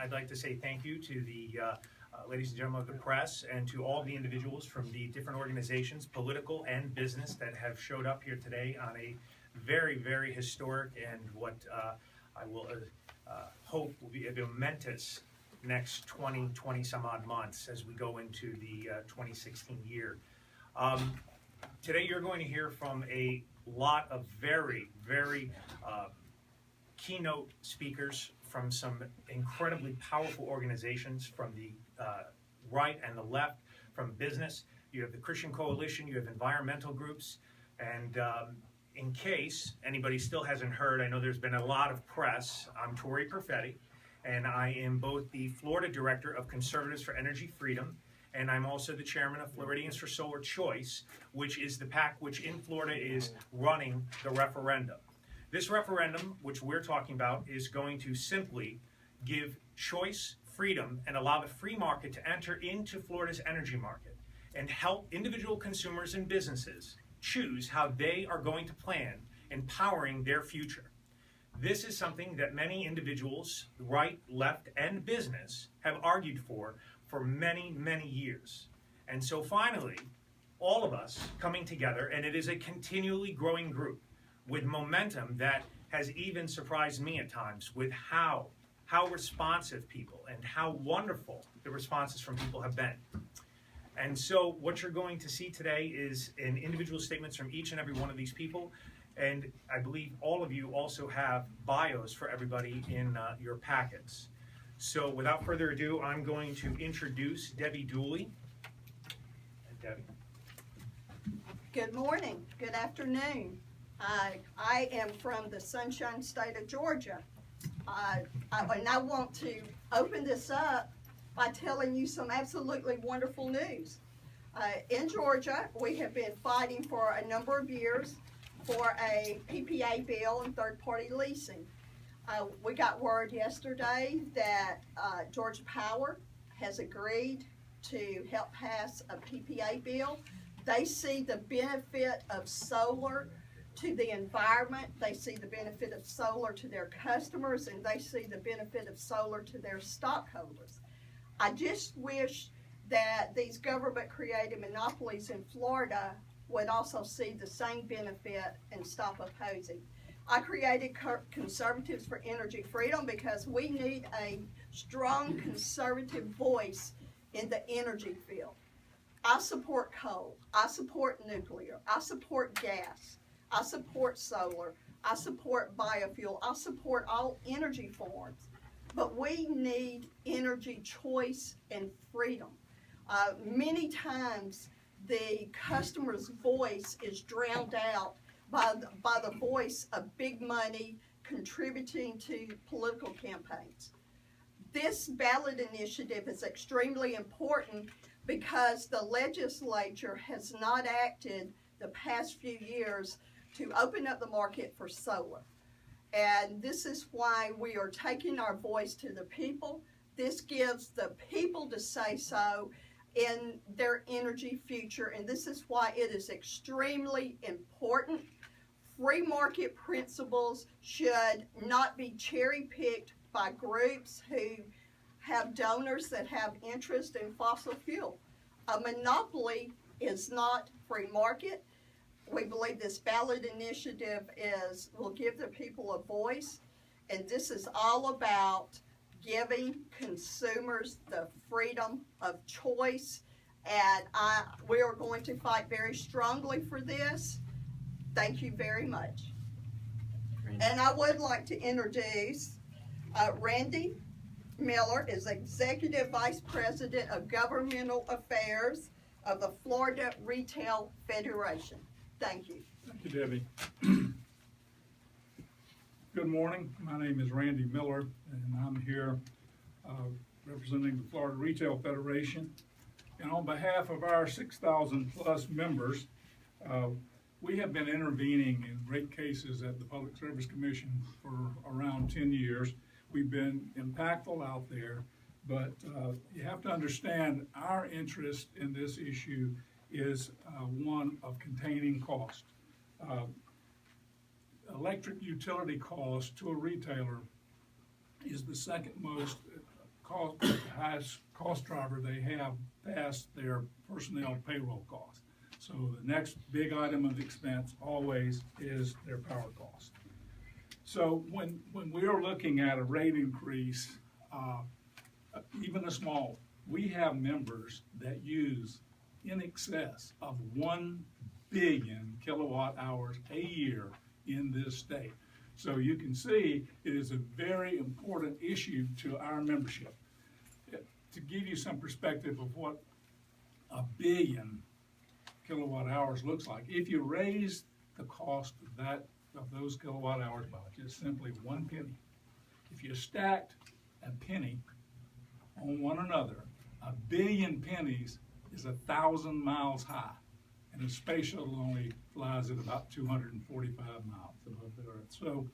I'd like to say thank you to the ladies and gentlemen of the press and to all the individuals from the different organizations, political and business, that have showed up here today on a very, very historic and what I will hope will be a momentous next 20 some odd months as we go into the 2016 year. Today you're going to hear from a lot of very, very keynote speakers from some incredibly powerful organizations from the right and the left, from business. You have the Christian Coalition, you have environmental groups, and in case anybody still hasn't heard, I know there's been a lot of press. I'm Torrey Perfetti, and I am both the Florida Director of Conservatives for Energy Freedom, and I'm also the chairman of Floridians for Solar Choice, which is the PAC which in Florida is running the referendum. This referendum, which we're talking about, is going to simply give choice, freedom, and allow the free market to enter into Florida's energy market and help individual consumers and businesses choose how they are going to plan empowering their future. This is something that many individuals, right, left, and business, have argued for many, many years. And so finally, all of us coming together, and it is a continually growing group with momentum that has even surprised me at times with how responsive people and how wonderful the responses from people have been. And so what you're going to see today is an individual statements from each and every one of these people. And I believe all of you also have bios for everybody in your packets. So without further ado, I'm going to introduce Debbie Dooley. Debbie. Good morning, good afternoon. I am from the Sunshine State of Georgia. And I want to open this up by telling you some absolutely wonderful news. In Georgia, we have been fighting for a number of years for a PPA bill and third-party leasing. We got word yesterday that Georgia Power has agreed to help pass a PPA bill. They see the benefit of solar to the environment, they see the benefit of solar to their customers, and they see the benefit of solar to their stockholders. I just wish that these government-created monopolies in Florida would also see the same benefit and stop opposing. I created Conservatives for Energy Freedom because we need a strong conservative voice in the energy field. I support coal, I support nuclear, I support gas, I support solar, I support biofuel, I support all energy forms. But we need energy choice and freedom. Many times the customer's voice is drowned out by the voice of big money contributing to political campaigns. This ballot initiative is extremely important because the legislature has not acted the past few years to open up the market for solar. And this is why we are taking our voice to the people. This gives the people to say so in their energy future, and this is why it is extremely important. Free market principles should not be cherry-picked by groups who have donors that have interest in fossil fuel. A monopoly is not free market. We believe this ballot initiative will give the people a voice, and this is all about giving consumers the freedom of choice, and we are going to fight very strongly for this. Thank you very much. And I would like to introduce Randy Miller, is Executive Vice President of Governmental Affairs of the Florida Retail Federation. Thank you. Thank you, Debbie. Good morning. My name is Randy Miller, and I'm here representing the Florida Retail Federation. And on behalf of our 6,000 plus members, we have been intervening in rate cases at the Public Service Commission for around 10 years. We've been impactful out there, but you have to understand our interest in this issue is one of containing cost. Electric utility cost to a retailer is the second most highest cost driver they have past their personnel payroll cost. So the next big item of expense always is their power cost. So when we are looking at a rate increase, even a small, we have members that use in excess of 1 billion kilowatt hours a year in this state. So you can see it is a very important issue to our membership. To give you some perspective of what a billion kilowatt hours looks like, if you raise the cost of those kilowatt hours by just simply 1 penny, if you stacked a penny on one another, a billion pennies is 1,000 miles high, and a space shuttle only flies at about 245 miles above the Earth. So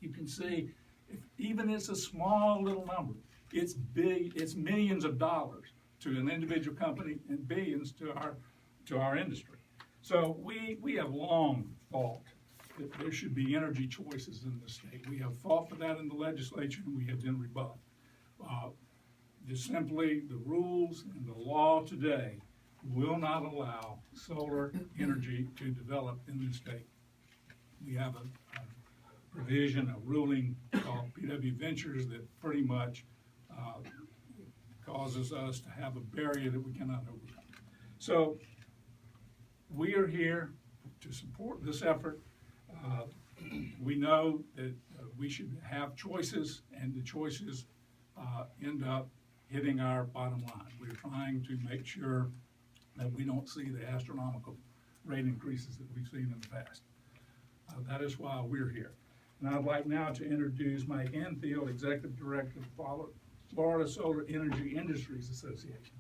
you can see, if even it's a small little number, it's big. It's millions of dollars to an individual company and billions to our industry. So we have long fought that there should be energy choices in the state. We have fought for that in the legislature, and we have been rebuffed. Just simply the rules and the law today will not allow solar energy to develop in this state. We have a provision, a ruling called PW Ventures that pretty much causes us to have a barrier that we cannot overcome. So we are here to support this effort. We know that we should have choices, and the choices end up hitting our bottom line. We're trying to make sure that we don't see the astronomical rate increases that we've seen in the past. That is why we're here. And I'd like now to introduce Mike Anfield, Executive Director of Florida Solar Energy Industries Association.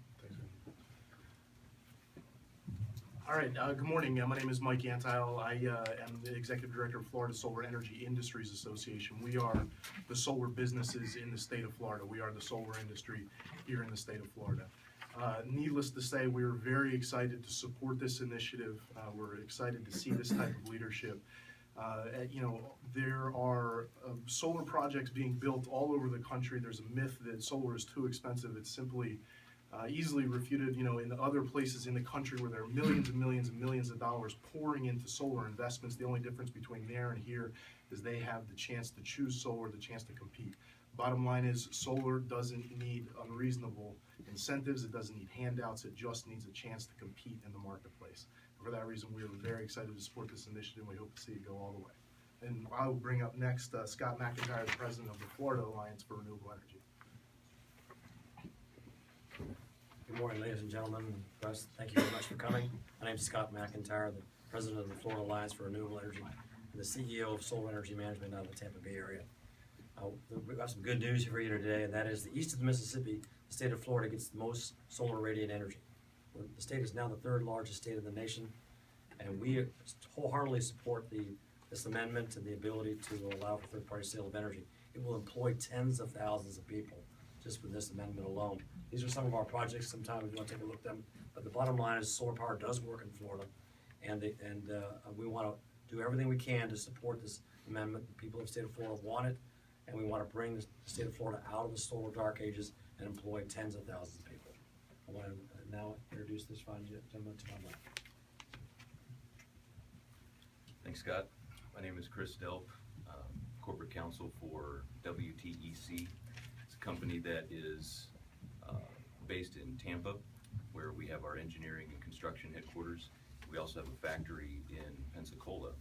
All right, good morning. My name is Mike Antiel. I am the Executive Director of Florida Solar Energy Industries Association. We are the solar businesses in the state of Florida. We are the solar industry here in the state of Florida. Needless to say, we're very excited to support this initiative. We're excited to see this type of leadership. You know, there are solar projects being built all over the country. There's a myth that solar is too expensive. It's simply easily refuted, you know, in other places in the country where there are millions and millions and millions of dollars pouring into solar investments. The only difference between there and here is they have the chance to choose solar, the chance to compete. Bottom line is solar doesn't need unreasonable incentives. It doesn't need handouts. It just needs a chance to compete in the marketplace. And for that reason, we are very excited to support this initiative, and we hope to see it go all the way. And I will bring up next Scott McIntyre, the president of the Florida Alliance for Renewable Energy. Good morning, ladies and gentlemen. Press, thank you very much for coming. My name is Scott McIntyre, the president of the Florida Alliance for Renewable Energy and the CEO of Solar Energy Management out of the Tampa Bay area. We've got some good news for you today, and that is the east of the Mississippi, the state of Florida gets the most solar radiant energy. The state is now the third largest state in the nation, and we wholeheartedly support this amendment and the ability to allow for third-party sale of energy. It will employ tens of thousands of people just with this amendment alone. These are some of our projects. Sometime if you want to take a look at them, but the bottom line is solar power does work in Florida, and we want to do everything we can to support this amendment. The people of the state of Florida want it, and we want to bring the state of Florida out of the solar dark ages and employ tens of thousands of people. I want to now introduce this fine gentleman to my left. Thanks, Scott. My name is Chris Delp, corporate counsel for WTEC. It's a company that is based in Tampa, where we have our engineering and construction headquarters. We also have a factory in Pensacola.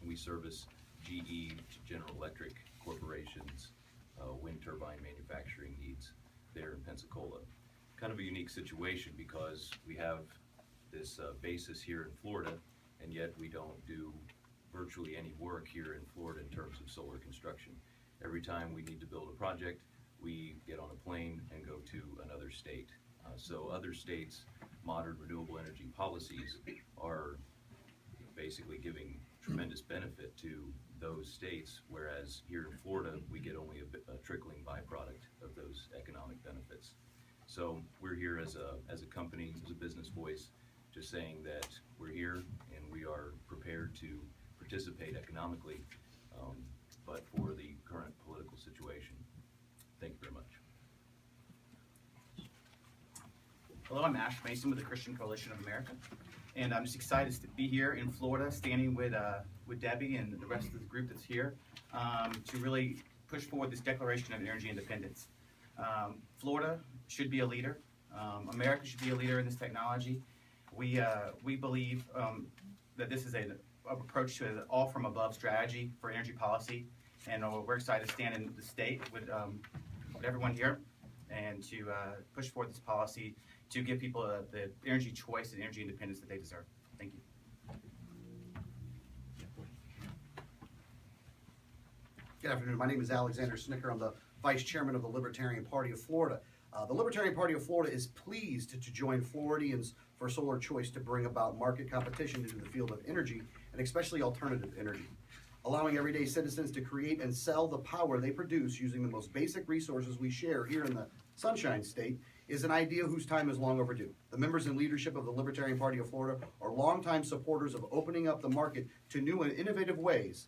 We service GE, General Electric Corporation's wind turbine manufacturing needs there in Pensacola. Kind of a unique situation because we have this basis here in Florida, and yet we don't do virtually any work here in Florida in terms of solar construction. Every time we need to build a project, we get on a plane and go to another state. So other states' modern renewable energy policies are basically giving tremendous benefit to those states, whereas here in Florida, we get only a trickling byproduct of those economic benefits. So we're here as a company, as a business voice, just saying that we're here and we are prepared to participate economically, but for the current political situation. Thank you very much. Hello, I'm Ash Mason with the Christian Coalition of America, and I'm just excited to be here in Florida, standing with Debbie and the rest of the group that's here to really push forward this Declaration of Energy Independence. Florida should be a leader. America should be a leader in this technology. We believe that this is an approach to an all-from-above strategy for energy policy, and we're excited to stand in the state with everyone here and to push forward this policy to give people the energy choice and energy independence that they deserve. Thank you. Good afternoon. My name is Alexander Snicker. I'm the Vice Chairman of the Libertarian Party of Florida. The Libertarian Party of Florida is pleased to join Floridians for Solar Choice to bring about market competition into the field of energy, and especially alternative energy, allowing everyday citizens to create and sell the power they produce using the most basic resources we share here in the Sunshine State is an idea whose time is long overdue. The members and leadership of the Libertarian Party of Florida are longtime supporters of opening up the market to new and innovative ways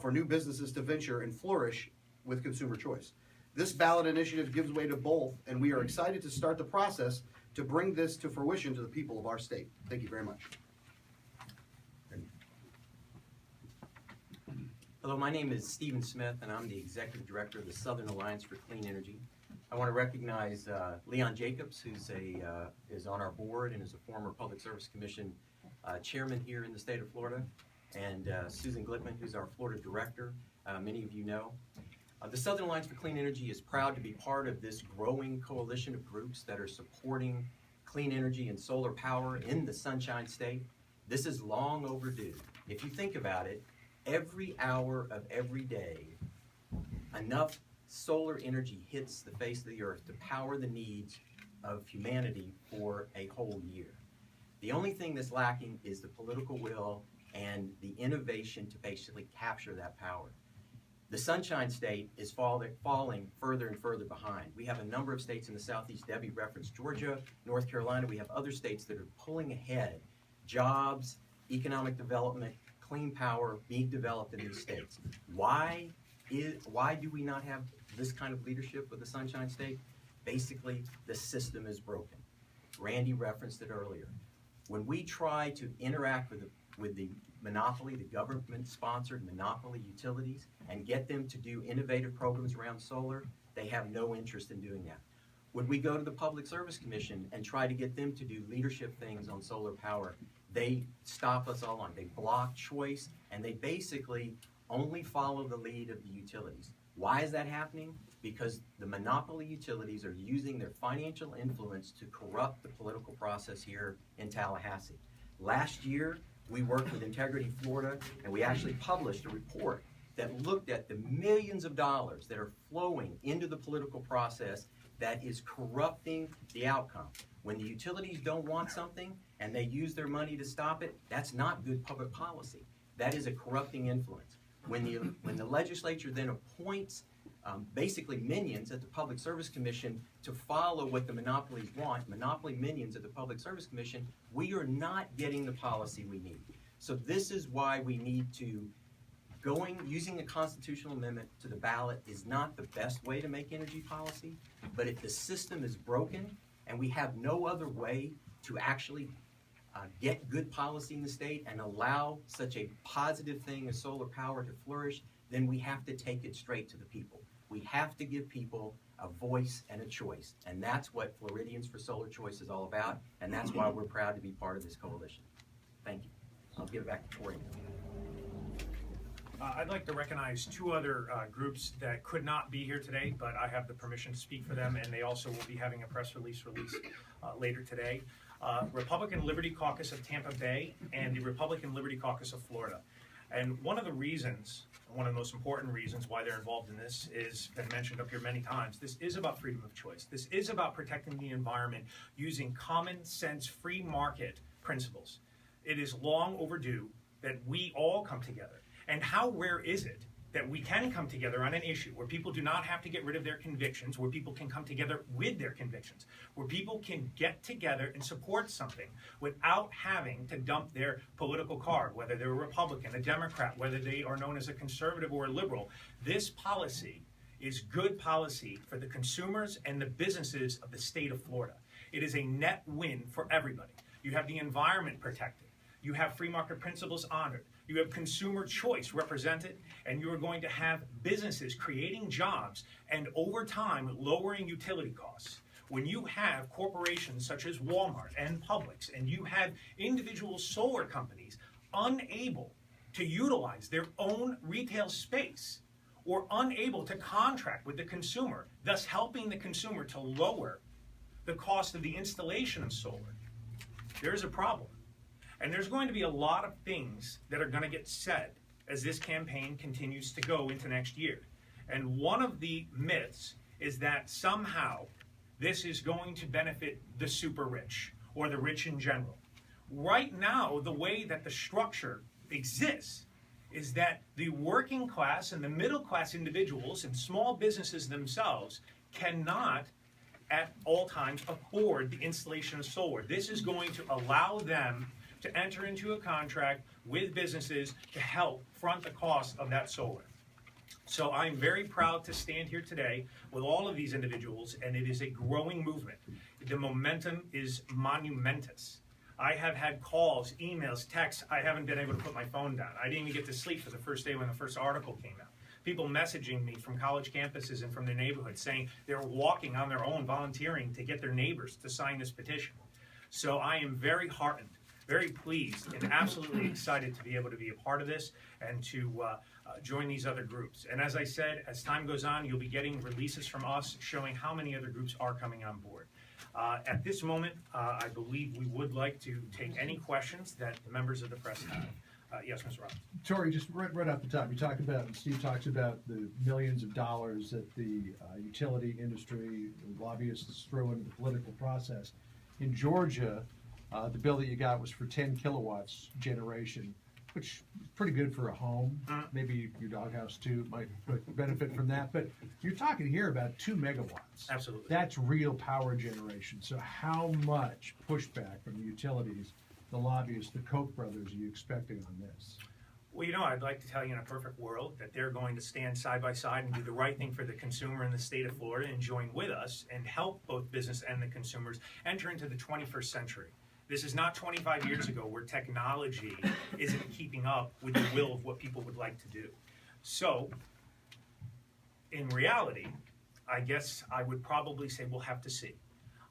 for new businesses to venture and flourish with consumer choice. This ballot initiative gives way to both, and we are excited to start the process to bring this to fruition to the people of our state. Thank you very much. Hello, my name is Stephen Smith, and I'm the Executive Director of the Southern Alliance for Clean Energy. I want to recognize Leon Jacobs, who's is on our board and is a former Public Service Commission chairman here in the state of Florida, and Susan Glickman, who's our Florida Director. Many of you know. The Southern Alliance for Clean Energy is proud to be part of this growing coalition of groups that are supporting clean energy and solar power in the Sunshine State. This is long overdue. If you think about it, every hour of every day, enough solar energy hits the face of the earth to power the needs of humanity for a whole year. The only thing that's lacking is the political will and the innovation to basically capture that power. The Sunshine State is falling further and further behind. We have a number of states in the Southeast. Debbie referenced Georgia, North Carolina. We have other states that are pulling ahead. Jobs, economic development, clean power being developed in these states. Why do we not have this kind of leadership with the Sunshine State? Basically, the system is broken. Randy referenced it earlier. When we try to interact with the monopoly, the government-sponsored monopoly utilities, and get them to do innovative programs around solar, they have no interest in doing that. When we go to the Public Service Commission and try to get them to do leadership things on solar power, they stop us all on. They block choice, and they basically only follow the lead of the utilities. Why is that happening? Because the monopoly utilities are using their financial influence to corrupt the political process here in Tallahassee. Last year, we worked with Integrity Florida, and we actually published a report that looked at the millions of dollars that are flowing into the political process that is corrupting the outcome. When the utilities don't want something and they use their money to stop it, that's not good public policy. That is a corrupting influence. When the legislature then appoints basically minions at the Public Service Commission to follow what the monopolies want, monopoly minions at the Public Service Commission, we are not getting the policy we need. So this is why we need to using a constitutional amendment to the ballot is not the best way to make energy policy, but if the system is broken and we have no other way to actually get good policy in the state and allow such a positive thing as solar power to flourish, then we have to take it straight to the people. We have to give people a voice and a choice, and that's what Floridians for Solar Choice is all about, and that's why we're proud to be part of this coalition. Thank you. I'll give it back to Tori. I'd like to recognize two other groups that could not be here today, but I have the permission to speak for them, and they also will be having a press release later today. Republican Liberty Caucus of Tampa Bay and the Republican Liberty Caucus of Florida. And one of the reasons, one of the most important reasons why they're involved in this is been mentioned up here many times. This is about freedom of choice. This is about protecting the environment using common sense free market principles. It is long overdue that we all come together. And how rare is it that we can come together on an issue where people do not have to get rid of their convictions, where people can come together with their convictions, where people can get together and support something without having to dump their political card, whether they're a Republican, a Democrat, whether they are known as a conservative or a liberal. This policy is good policy for the consumers and the businesses of the state of Florida. It is a net win for everybody. You have the environment protected. You have free market principles honored. You have consumer choice represented, and you are going to have businesses creating jobs and over time lowering utility costs. When you have corporations such as Walmart and Publix, and you have individual solar companies unable to utilize their own retail space or unable to contract with the consumer, thus helping the consumer to lower the cost of the installation of solar, there's a problem. And there's going to be a lot of things that are going to get said as this campaign continues to go into next year. And one of the myths is that somehow this is going to benefit the super rich or the rich in general. Right now, the way that the structure exists is that the working class and the middle class individuals and small businesses themselves cannot at all times afford the installation of solar. This is going to allow them to enter into a contract with businesses to help front the cost of that solar. So I'm very proud to stand here today with all of these individuals, and it is a growing movement. The momentum is monumentous. I have had calls, emails, texts. I haven't been able to put my phone down. I didn't even get to sleep for the first day when the first article came out. People messaging me from college campuses and from their neighborhoods saying they're walking on their own, volunteering to get their neighbors to sign this petition. So I am very heartened, very pleased, and absolutely excited to be able to be a part of this and to join these other groups. And as I said, as time goes on, you'll be getting releases from us showing how many other groups are coming on board. At this moment, I believe we would like to take any questions that the members of the press have. Yes, Mr. Robbins. Tori, just right off the top, you talked about, and Steve talks about the millions of dollars that the utility industry lobbyists throw into the political process. In Georgia, the bill that you got was for 10 kilowatts generation, which is pretty good for a home. Maybe your doghouse too might benefit from that. But you're talking here about 2 megawatts. Absolutely. That's real power generation. So how much pushback from the utilities, the lobbyists, the Koch brothers, are you expecting on this? Well, I'd like to tell you in a perfect world that they're going to stand side by side and do the right thing for the consumer in the state of Florida and join with us and help both business and the consumers enter into the 21st century. This is not 25 years ago where technology isn't keeping up with the will of what people would like to do. So, in reality, I guess I would probably say we'll have to see.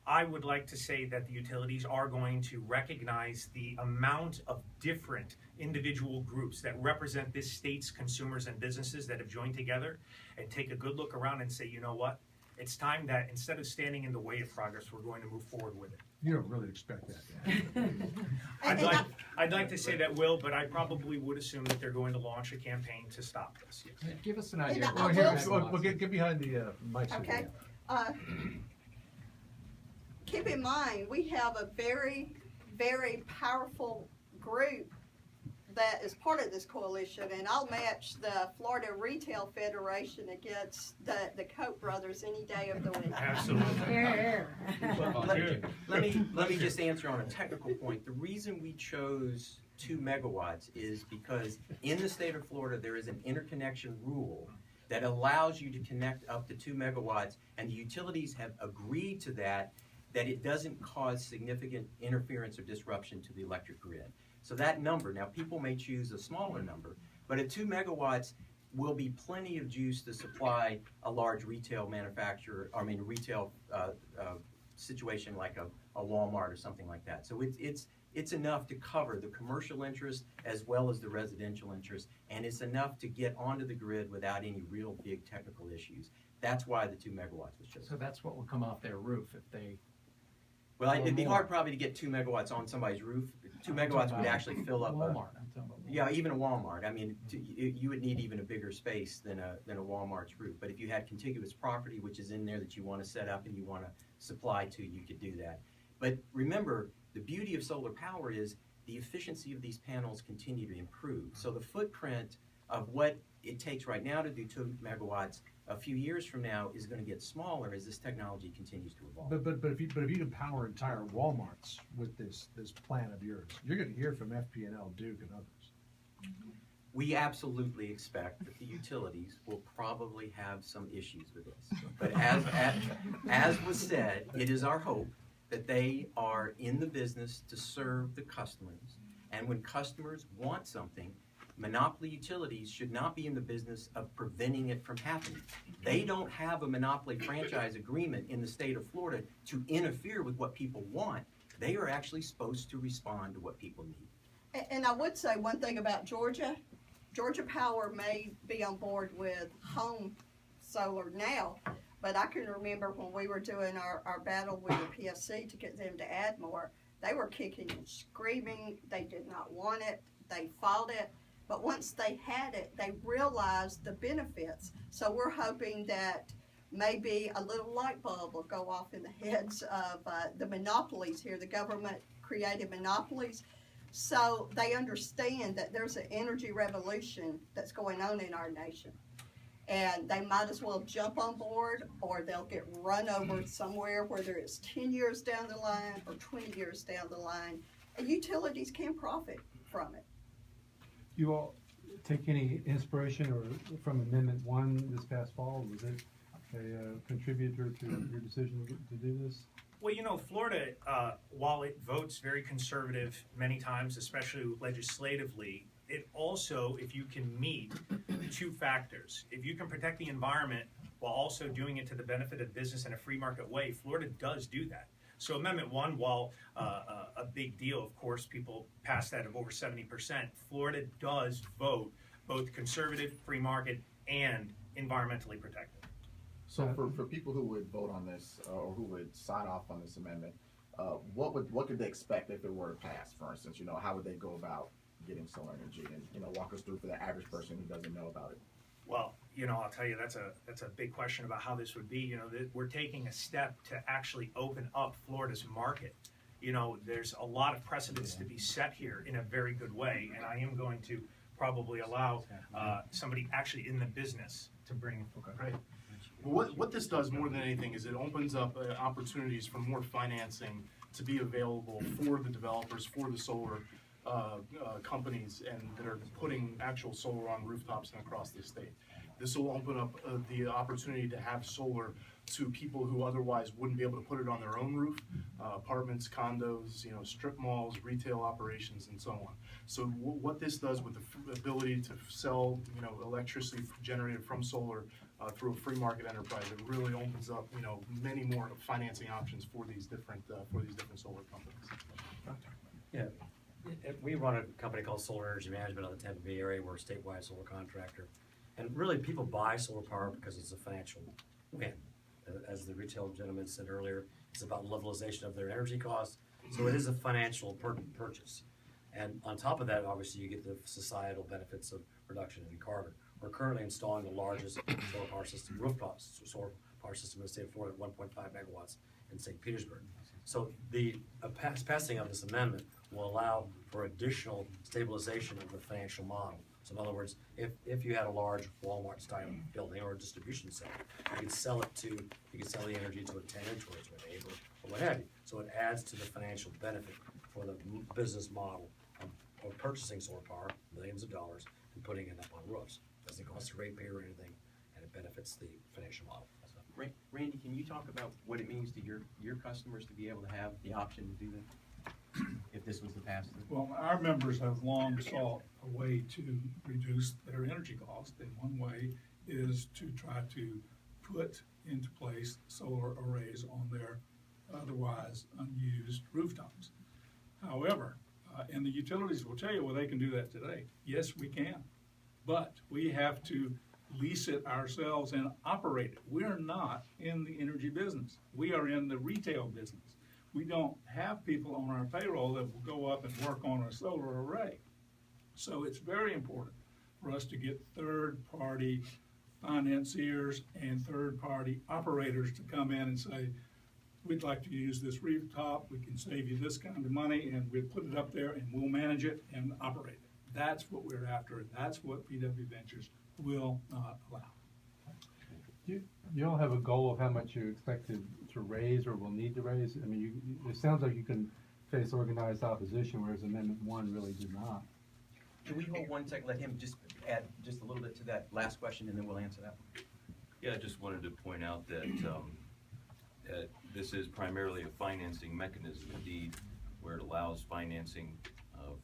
I would like to say that the utilities are going to recognize the amount of different individual groups that represent this state's consumers and businesses that have joined together and take a good look around and say, you know what? It's time that instead of standing in the way of progress, we're going to move forward with it. You don't really expect that. I'd like to say that will, but I probably would assume that they're going to launch a campaign to stop this. Yes. Give us an idea. Well, here, We'll get behind the mic. Okay. Keep in mind, we have a very, very powerful group that is part of this coalition, and I'll match the Florida Retail Federation against the Koch brothers any day of the week. Absolutely. Let me just answer on a technical point. The reason we chose 2 megawatts is because in the state of Florida there is an interconnection rule that allows you to connect up to 2 megawatts, and the utilities have agreed to that it doesn't cause significant interference or disruption to the electric grid. So that number, now people may choose a smaller number, but at 2 megawatts will be plenty of juice to supply a large retail manufacturer, retail situation like a Walmart or something like that. So it's enough to cover the commercial interest as well as the residential interest, and it's enough to get onto the grid without any real big technical issues. That's why the 2 megawatts was chosen. So that's what will come off their roof if they... Well, it'd be hard probably to get 2 megawatts on somebody's roof. 2 megawatts would actually fill up Walmart. I'm talking about Walmart. Yeah, even a Walmart. I mean, you would need even a bigger space than a Walmart's roof. But if you had contiguous property, which is in there that you want to set up and you want to supply to, you could do that. But remember, the beauty of solar power is the efficiency of these panels continue to improve. So the footprint of what it takes right now to do 2 megawatts a few years from now is going to get smaller as this technology continues to evolve. But if you can power entire Walmarts with this plan of yours, you're going to hear from FP&L, Duke, and others. We absolutely expect that the utilities will probably have some issues with this. But as was said, it is our hope that they are in the business to serve the customers. And when customers want something, monopoly utilities should not be in the business of preventing it from happening. They don't have a monopoly franchise agreement in the state of Florida to interfere with what people want. They are actually supposed to respond to what people need. And I would say one thing about Georgia. Georgia Power may be on board with home solar now, but I can remember when we were doing our battle with the FSC to get them to add more, they were kicking and screaming. They did not want it. They fought it. But once they had it, they realized the benefits. So we're hoping that maybe a little light bulb will go off in the heads of the monopolies here, the government created monopolies. So they understand that there's an energy revolution that's going on in our nation. And they might as well jump on board, or they'll get run over somewhere, whether it's 10 years down the line or 20 years down the line. And utilities can profit from it. You all take any inspiration or from Amendment 1 this past fall? Was it a contributor to your decision to do this? Well, you know, Florida, while it votes very conservative many times, especially legislatively, it also, if you can meet two factors, if you can protect the environment while also doing it to the benefit of business in a free market way, Florida does do that. So Amendment 1, while a big deal, of course, people passed that of over 70%, Florida does vote both conservative, free market, and environmentally protected. So for people who would vote on this or who would sign off on this amendment, what could they expect if it were passed? For instance, you know, how would they go about getting solar energy? And you know, walk us through for the average person who doesn't know about it. Well, you know, I'll tell you that's a big question about how this would be. You know, we're taking a step to actually open up Florida's market. You know, there's a lot of precedents to be set here in a very good way, and I am going to probably allow somebody actually in the business to bring. Right. Well, what this does more than anything is it opens up opportunities for more financing to be available for the developers, for the solar companies, and that are putting actual solar on rooftops and across the state. This will open up the opportunity to have solar to people who otherwise wouldn't be able to put it on their own roof, apartments, condos, you know, strip malls, retail operations, and so on. So what this does with the ability to sell, you know, electricity generated from solar through a free market enterprise, it really opens up, you know, many more financing options for these different solar companies. Yeah, we run a company called Solar Energy Management out of the Tampa Bay area. We're a statewide solar contractor. And really, people buy solar power because it's a financial win. As the retail gentleman said earlier, it's about levelization of their energy costs. So it is a financial purchase. And on top of that, obviously, you get the societal benefits of reduction in carbon. We're currently installing the largest solar power system, rooftop solar power system in the state of Florida at 1.5 megawatts in St. Petersburg. So the passing of this amendment will allow for additional stabilization of the financial model. So in other words, if you had a large Walmart style building or a distribution center, you could sell the energy to a tenant or to a neighbor or what have you. So it adds to the financial benefit for the business model of purchasing solar power, millions of dollars, and putting it up on roofs. Doesn't cost a ratepayer or anything, and it benefits the financial model. Randy, can you talk about what it means to your customers to be able to have the option to do that, if this was to pass? Well, our members have long sought a way to reduce their energy costs, and one way is to try to put into place solar arrays on their otherwise unused rooftops. However, and the utilities will tell you, well, they can do that today. Yes, we can, but we have to lease it ourselves and operate it. We're not in the energy business. We are in the retail business. We don't have people on our payroll that will go up and work on a solar array. So it's very important for us to get third-party financiers and third-party operators to come in and say, we'd like to use this rooftop, we can save you this kind of money, and we'll put it up there and we'll manage it and operate it. That's what we're after, and that's what PW Ventures will not allow. You don't have a goal of how much you expect to raise or will need to raise? I mean, it sounds like you can face organized opposition, whereas Amendment 1 really did not. Can we hold 1 second, let him just add just a little bit to that last question, and then we'll answer that one. Yeah, I just wanted to point out that this is primarily a financing mechanism indeed, where it allows financing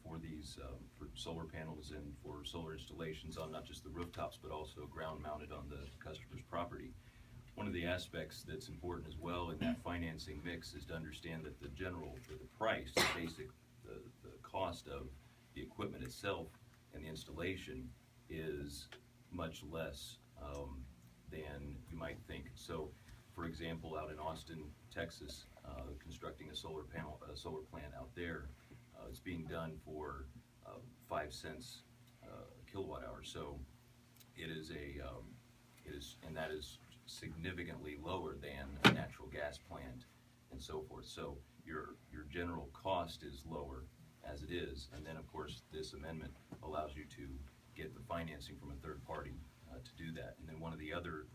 for these for solar panels and for solar installations on not just the rooftops but also ground mounted on the customer's property. One of the aspects that's important as well in that financing mix is to understand that the price, the basic, the cost of the equipment itself and the installation is much less than you might think. So, for example, out in Austin, Texas, constructing a solar plant out there, it's being done for 5 cents a kilowatt hour. So, and that is significantly lower than a natural gas plant and so forth. So, your general cost is lower as it is, and then of course this amendment allows you to get the financing from a third party to do that. And then one of the other,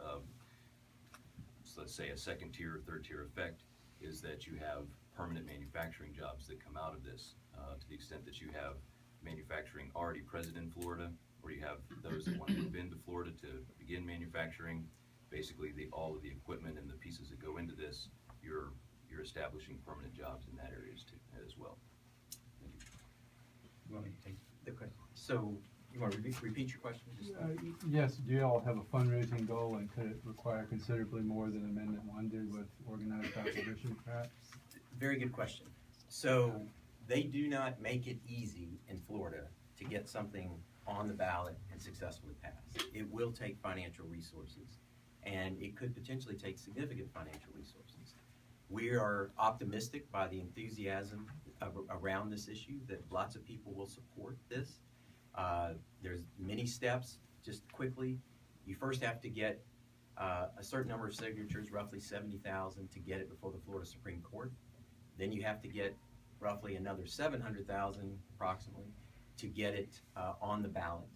so let's say a second tier or third tier effect, is that you have permanent manufacturing jobs that come out of this, to the extent that you have manufacturing already present in Florida, or you have those that want to move into Florida to begin manufacturing. Basically, all of the equipment and the pieces that go into this, you're establishing permanent jobs in that area as well. Thank you. You want me to take the question? So, you want to repeat your question? Yes, do you all have a fundraising goal, and could it require considerably more than Amendment 1 did with organized opposition, perhaps? Very good question. So, they do not make it easy in Florida to get something on the ballot and successfully pass. It will take financial resources, and it could potentially take significant financial resources. We are optimistic by the enthusiasm around this issue that lots of people will support this. There's many steps. Just quickly, you first have to get a certain number of signatures, roughly 70,000, to get it before the Florida Supreme Court. Then you have to get roughly another 700,000 approximately to get it on the ballot.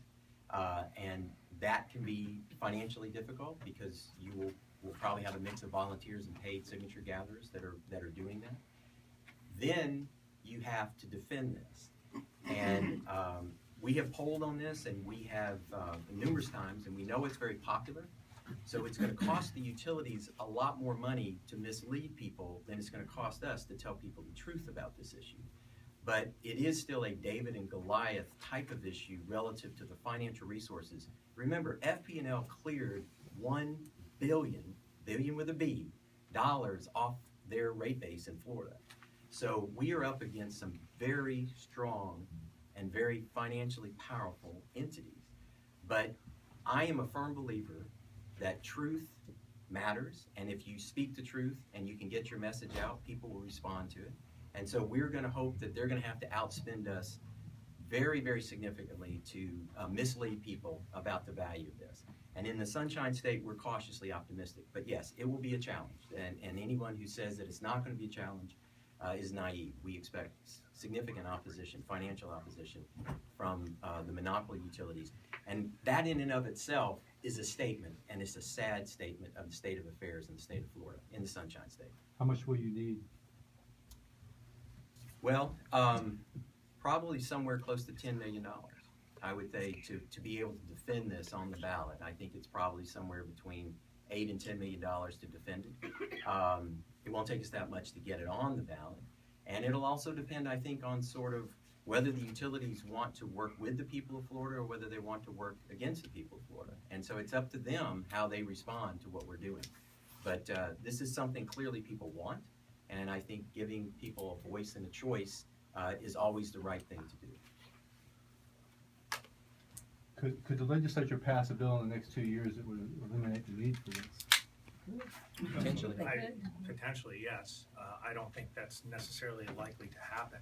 And that can be financially difficult because you will probably have a mix of volunteers and paid signature gatherers that are doing that. Then you have to defend this. And we have polled on this, and we have numerous times, and we know it's very popular. So it's going to cost the utilities a lot more money to mislead people than it's going to cost us to tell people the truth about this issue. But it is still a David and Goliath type of issue relative to the financial resources. Remember, FP&L cleared $1 billion with a B, dollars off their rate base in Florida. So we are up against some very strong and very financially powerful entities. But I am a firm believer that truth matters, and if you speak the truth and you can get your message out, people will respond to it. And so we're going to hope that they're going to have to outspend us very, very significantly to mislead people about the value of this. And in the Sunshine State, we're cautiously optimistic. But yes, it will be a challenge. And anyone who says that it's not going to be a challenge is naive. We expect significant opposition, financial opposition from the monopoly utilities. And that in and of itself is a statement, and it's a sad statement of the state of affairs in the state of Florida, in the Sunshine State. How much will you need? Well, probably somewhere close to $10 million, I would say, to be able to defend this on the ballot. I think it's probably somewhere between $8 and $10 million to defend it. It won't take us that much to get it on the ballot. And it'll also depend, I think, on sort of whether the utilities want to work with the people of Florida or whether they want to work against the people of Florida. And so it's up to them how they respond to what we're doing. But this is something clearly people want, and I think giving people a voice and a choice is always the right thing to do. Could the legislature pass a bill in the next 2 years that would eliminate the need for this? Potentially. Potentially, yes. I don't think that's necessarily likely to happen.